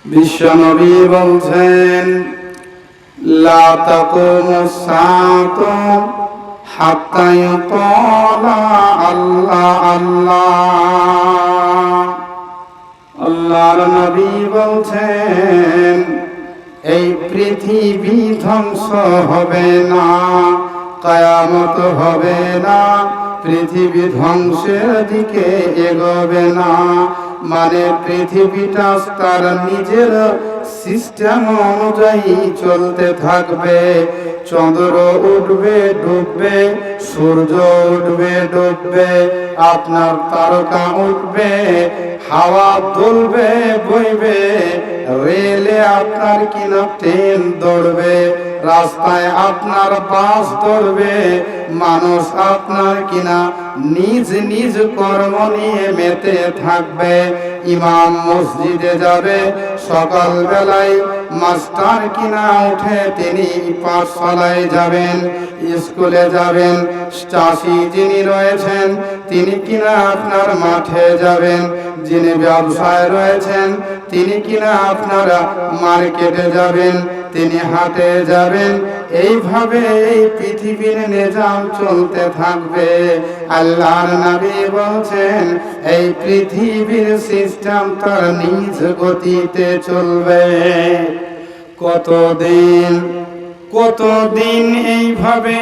বিশ্বনবী বলছেন, লা তাকুমুস সাআতু হাত্তা ইউকালা আল্লাহ আল্লাহ। আল্লাহর নবী বলছেন, এই পৃথিবী ধ্বংস হবে না, কিয়ামত হবে না, পৃথিবী ধ্বংসের দিকে এগোবে না। মানে পৃথিবীটা তার নিজের সিস্টেম অনুযায়ী চলতে থাকবে। চন্দ্র উঠবে ডুববে, সূর্য উঠবে ডুববে, আপনার তারকা উঠবে, হাওয়া দুলবে বইবে, রেলে আপনার কিনা ট্রেন দৌড়বে, রাস্তায় আপনার বাস দৌড়বে, মানুষ আপনার কিনা নিজ নিজ কর্ম নিয়ে মেতে থাকবে। ইমাম মসজিদে যাবে, সকাল বেলায় মাস্টার কিনা উঠে তিনি পাঠশালায় যাবেন, স্কুলে যাবেন। চাষি যিনি রয়েছেন তিনি কিনা আপনার মাঠে যাবেন, যিনি ব্যবসায় রয়েছেন তিনি কিনা আপনারা মার্কেটে যাবেন, তিনি হাটে যাবেন। এইভাবে এই পৃথিবীর নিজাম চলতে থাকবে। আল্লাহর নবী বলছেন, এই পৃথিবীর সিস্টেম তার নিজ গতিতে চলবে। কতদিন এইভাবে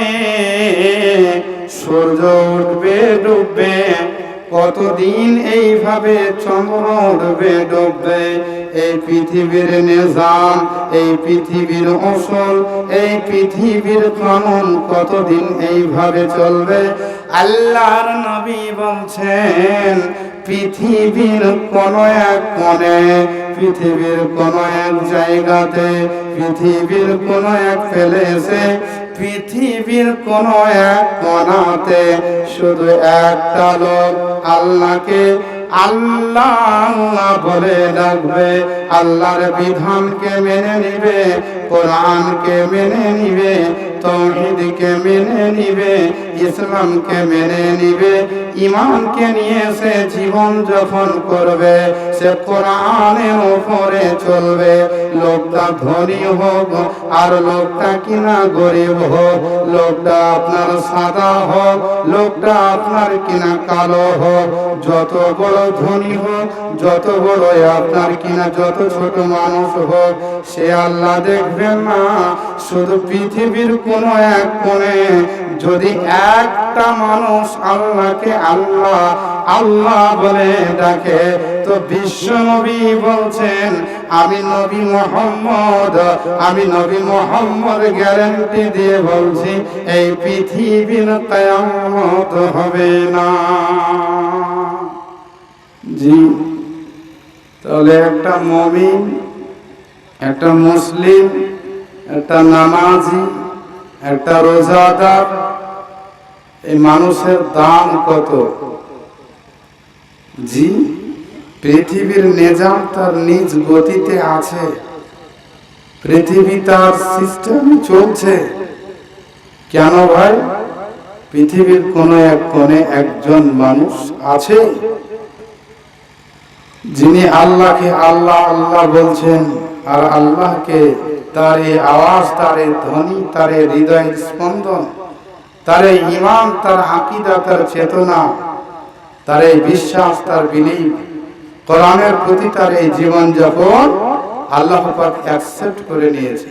সূর্য উঠবে ডুববে, কতদিন এইভাবে চন্দ্র উঠবে ডুববে। এই পৃথিবীর নিজাম, এই পৃথিবীর অসল, এই পৃথিবীর কানুন কতদিন এইভাবে চলবে। আল্লাহর নবী বলছেন, পৃথিবীর কোন এক কোণে, পৃথিবীর কোন এক জায়গাতে, পৃথিবীর কোন এক প্লেসে, পৃথিবীর কোন এক কোণাতে শুধু একটা লোক আল্লাহকে আল্লাহ আল্লাহ বলে ডাকবে, আল্লাহর বিধানকে মেনে নিবে, কোরআনকে মেনে নিবে, তাওহীদকে মেনে নিবে, ইসলামকে মেনে নিবে, ঈমানকে নিয়ে সে জীবন যাপন করবে, সে কোরআনের উপরে চলবে। লোকটা ধনী হোক আর লোকটা কিনা গরিব হোক, লোকটা আপনার সাদা হোক, লোকটা আপনার কিনা কালো হোক, যত বড় ধনী হোক, যত বড় আপনার কিনা যত ছোট মানুষ হোক, সে আল্লাহ দেখবেন না। শুধু পৃথিবীর কোন এক কোণে যদি একটা মানুষ আল্লাহকে আল্লাহ আল্লাহ বলে ডাকে, তো বিশ্ব নবী বলছেন, আমি নবী মুহাম্মদ গ্যারান্টি দিয়ে বলছি, এই পৃথিবীর কিয়ামত হবে না। জি, তাহলে একটা মুমিন, একটা মুসলিম, একটা নামাজি, একটা রোজাদার, এই মানুষের দাম কত? জি, পৃথিবীর নিজাম তার নিজ গতিতে আছে, পৃথিবী তার সিস্টেমে চলছে। কেন ভাই? পৃথিবীর কোন এক কোণে একজন মানুষ আছে যিনি আল্লাহকে আল্লাহ আল্লাহ বলছেন, আর আল্লাহকে তার এই আওয়াজ, তার এই ধ্বনি, তার এই হৃদয়ের স্পন্দন, তার এই ঈমান, তার আকীদা, তার চেতনা, তার এই বিশ্বাস, তার বিলীন, কোরআনের প্রতি তার এই জীবনযাপন আল্লাহ পাক অ্যাকসেপ্ট করে নিয়েছে।